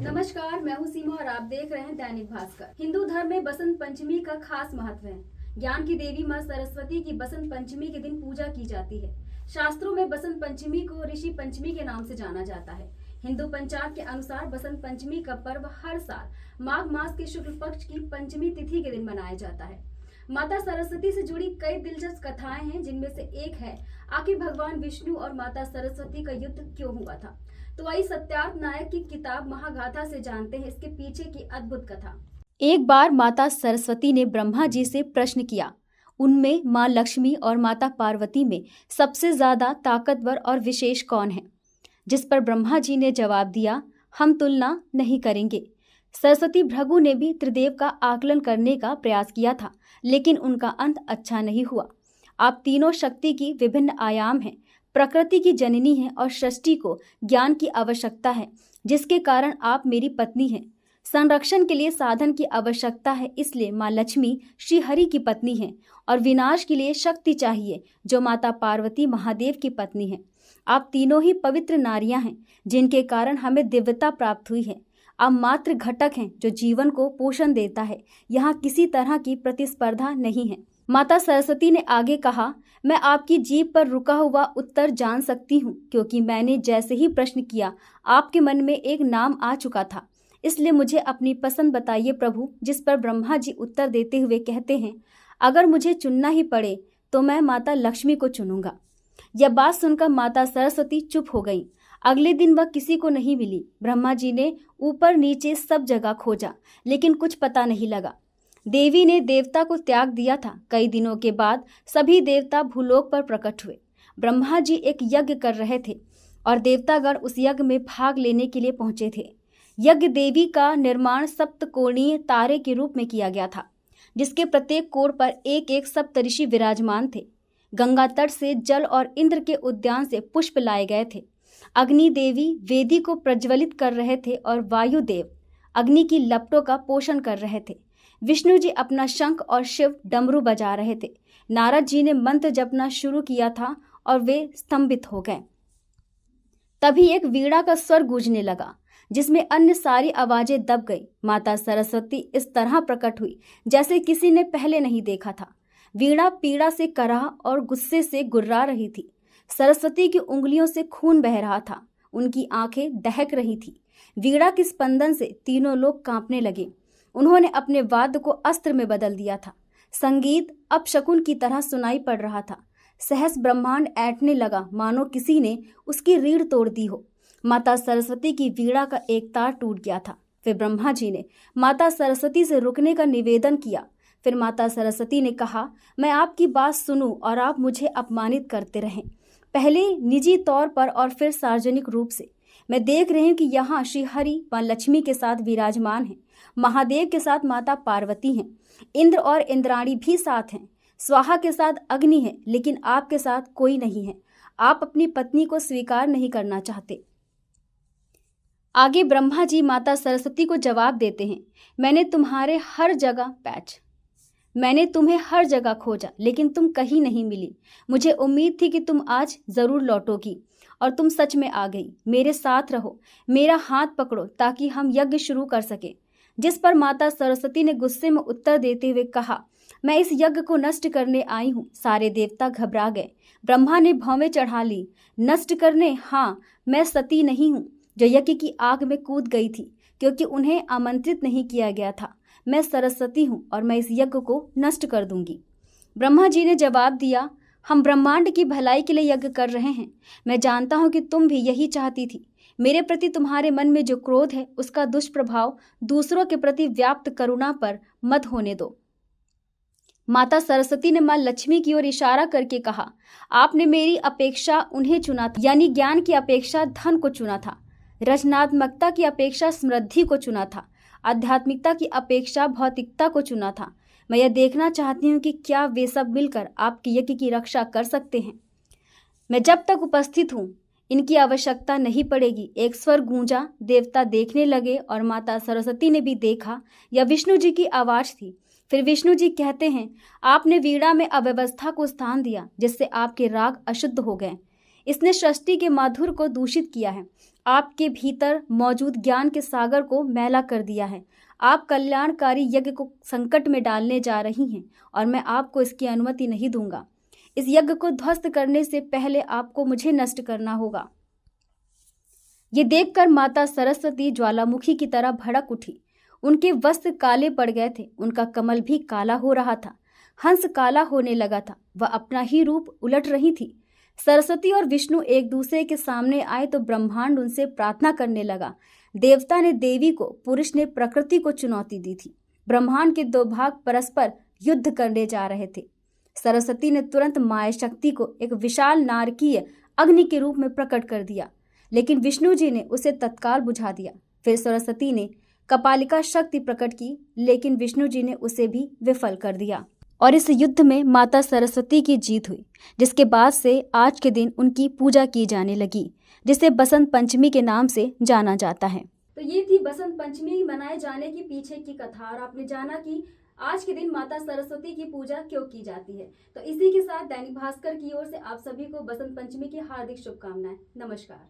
नमस्कार, मैं हूँ सीमा और आप देख रहे हैं दैनिक भास्कर। हिंदू धर्म में बसंत पंचमी का खास महत्व है। ज्ञान की देवी माँ सरस्वती की बसंत पंचमी के दिन पूजा की जाती है। शास्त्रों में बसंत पंचमी को ऋषि पंचमी के नाम से जाना जाता है। हिंदू पंचांग के अनुसार बसंत पंचमी का पर्व हर साल माघ मास के शुक्ल पक्ष की पंचमी तिथि के दिन मनाया जाता है। माता सरस्वती से जुड़ी कई दिलचस्प कथाएं हैं, जिनमें से एक है आखिर भगवान विष्णु और माता सरस्वती का युद्ध क्यों हुआ था। तो आइए सत्यार्थ नायक की किताब महागाथा से जानते हैं इसके पीछे की अद्भुत कथा। एक बार माता सरस्वती ने ब्रह्मा जी से प्रश्न किया, उनमें माँ लक्ष्मी और माता पार्वती में सबसे ज्यादा ताकतवर और विशेष कौन है। जिस पर ब्रह्मा जी ने जवाब दिया, हम तुलना नहीं करेंगे। सरस्वती भृगु ने भी त्रिदेव का आकलन करने का प्रयास किया था, लेकिन उनका अंत अच्छा नहीं हुआ। आप तीनों शक्ति की विभिन्न आयाम हैं, प्रकृति की जननी हैं और सृष्टि को ज्ञान की आवश्यकता है, जिसके कारण आप मेरी पत्नी हैं। संरक्षण के लिए साधन की आवश्यकता है, इसलिए माँ लक्ष्मी श्री हरि की पत्नी हैं और विनाश के लिए शक्ति चाहिए, जो माता पार्वती महादेव की पत्नी हैं। आप तीनों ही पवित्र नारियां हैं, जिनके कारण हमें दिव्यता प्राप्त हुई है। आप मात्र घटक हैं जो जीवन को पोषण देता है। यहाँ किसी तरह की प्रतिस्पर्धा नहीं है। माता सरस्वती ने आगे कहा, मैं आपकी जीभ पर रुका हुआ उत्तर जान सकती हूँ, क्योंकि मैंने जैसे ही प्रश्न किया आपके मन में एक नाम आ चुका था। इसलिए मुझे अपनी पसंद बताइए प्रभु। जिस पर ब्रह्मा जी उत्तर देते हुए कहते हैं, अगर मुझे चुनना ही पड़े तो मैं माता लक्ष्मी को चुनूंगा। यह बात सुनकर माता सरस्वती चुप हो गई। अगले दिन वह किसी को नहीं मिली। ब्रह्मा जी ने ऊपर नीचे सब जगह खोजा, लेकिन कुछ पता नहीं लगा। देवी ने देवता को त्याग दिया था। कई दिनों के बाद सभी देवता भूलोक पर प्रकट हुए। ब्रह्मा जी एक यज्ञ कर रहे थे और देवतागण उस यज्ञ में भाग लेने के लिए पहुंचे थे। यज्ञ देवी का निर्माण सप्तकोणीय तारे के रूप में किया गया था, जिसके प्रत्येक कोण पर एक एक सप्तऋषि विराजमान थे। गंगा तट से जल और इंद्र के उद्यान से पुष्प लाए गए थे। अग्नि देवी वेदी को प्रज्वलित कर रहे थे और वायुदेव अग्नि की लपटों का पोषण कर रहे थे। विष्णु जी अपना शंख और शिव डमरू बजा रहे थे। नारद जी ने मंत्र जपना शुरू किया था और वे स्तंभित हो गए। तभी एक वीणा का स्वर गूंजने लगा, जिसमें अन्य सारी आवाजें दब गई। माता सरस्वती इस तरह प्रकट हुई जैसे किसी ने पहले नहीं देखा था। वीणा पीड़ा से कराह और गुस्से से गुर्रा रही थी। सरस्वती की उंगलियों से खून बह रहा था। उनकी आंखें दहक रही थी। वीणा के स्पंदन से तीनों लोग कांपने लगे। उन्होंने अपने वाद्य को अस्त्र में बदल दिया था। संगीत अपशकुन की तरह सुनाई पड़ रहा था। सहस ब्रह्मांड ऐंठने लगा, मानो किसी ने उसकी रीढ़ तोड़ दी हो। माता सरस्वती की वीणा का एक तार टूट गया था। फिर ब्रह्मा जी ने माता सरस्वती से रुकने का निवेदन किया। फिर माता सरस्वती ने कहा, मैं आपकी बात सुनूं और आप मुझे अपमानित करते रहें, पहले निजी तौर पर और फिर सार्वजनिक रूप से। मैं देख रही हूँ कि यहाँ श्री हरि माँ लक्ष्मी के साथ विराजमान हैं, महादेव के साथ माता पार्वती हैं, इंद्र और इंद्राणी भी साथ हैं, स्वाहा के साथ अग्नि है, लेकिन आपके साथ कोई नहीं है। आप अपनी पत्नी को स्वीकार नहीं करना चाहते। आगे ब्रह्मा जी माता सरस्वती को जवाब देते हैं, मैंने तुम्हें हर जगह खोजा, लेकिन तुम कहीं नहीं मिली। मुझे उम्मीद थी कि तुम आज जरूर लौटोगी और तुम सच में आ गई। मेरे साथ रहो, मेरा हाथ पकड़ो ताकि हम यज्ञ शुरू कर सके। जिस पर माता सरस्वती ने गुस्से में उत्तर देते हुए कहा, मैं इस यज्ञ को नष्ट करने आई हूँ। सारे देवता घबरा गए। ब्रह्मा ने भौवें चढ़ा ली। नष्ट करने? हाँ, मैं सती नहीं हूँ जो यज्ञ की आग में कूद गई थी, क्योंकि उन्हें आमंत्रित नहीं किया गया था। मैं सरस्वती हूँ और मैं इस यज्ञ को नष्ट कर दूंगी। ब्रह्मा जी ने जवाब दिया, हम ब्रह्मांड की भलाई के लिए यज्ञ कर रहे हैं। मैं जानता हूँ कि तुम भी यही चाहती थी। मेरे प्रति तुम्हारे मन में जो क्रोध है, उसका दुष्प्रभाव दूसरों के प्रति व्याप्त करुणा पर मत होने दो। माता सरस्वती ने माँ लक्ष्मी की ओर इशारा करके कहा, आपने मेरी अपेक्षा उन्हें चुना था, यानी ज्ञान की अपेक्षा धन को चुना था, रचनात्मकता की अपेक्षा समृद्धि को चुना था, आध्यात्मिकता की अपेक्षा भौतिकता को चुना था। मैं यह देखना चाहती हूँ कि क्या वे सब मिलकर आपके यज्ञ की रक्षा कर सकते हैं। मैं जब तक उपस्थित हूँ इनकी आवश्यकता नहीं पड़ेगी। एक स्वर गूंजा। देवता देखने लगे और माता सरस्वती ने भी देखा। यह विष्णु जी की आवाज थी। फिर विष्णु जी कहते हैं, आपने वीणा में अव्यवस्था को स्थान दिया, जिससे आपके राग अशुद्ध हो गए। इसने सृष्टि के माधुर्य को दूषित किया है। आपके भीतर मौजूद ज्ञान के सागर को मैला कर दिया है। आप कल्याणकारी यज्ञ को संकट में डालने जा रही हैं और मैं आपको इसकी अनुमति नहीं दूंगा। इस यज्ञ को ध्वस्त करने से पहले आपको मुझे नष्ट करना होगा। ये देखकर माता सरस्वती ज्वालामुखी की तरह भड़क उठी। उनके वस्त्र काले पड़ गए थे, उनका कमल भी काला हो रहा था, हंस काला होने लगा था, वह अपना ही रूप उलट रही थी। सरस्वती और विष्णु एक दूसरे के सामने आए तो ब्रह्मांड उनसे प्रार्थना करने लगा। देवता ने देवी को, पुरुष ने प्रकृति को चुनौती दी थी। ब्रह्मांड के दो भाग परस्पर युद्ध करने जा रहे थे। सरस्वती ने तुरंत माया शक्ति को एक विशाल नारकीय अग्नि के रूप में प्रकट कर दिया, लेकिन विष्णु जी ने उसे तत्काल बुझा दिया। फिर सरस्वती ने कपालिका शक्ति प्रकट की, लेकिन विष्णु जी ने उसे भी विफल कर दिया और इस युद्ध में माता सरस्वती की जीत हुई, जिसके बाद से आज के दिन उनकी पूजा की जाने लगी, जिसे बसंत पंचमी के नाम से जाना जाता है। तो ये थी बसंत पंचमी मनाए जाने की पीछे की कथा, और आपने जाना कि आज के दिन माता सरस्वती की पूजा क्यों की जाती है। तो इसी के साथ दैनिक भास्कर की ओर से आप सभी को बसंत पंचमी की हार्दिक शुभकामनाएं। नमस्कार।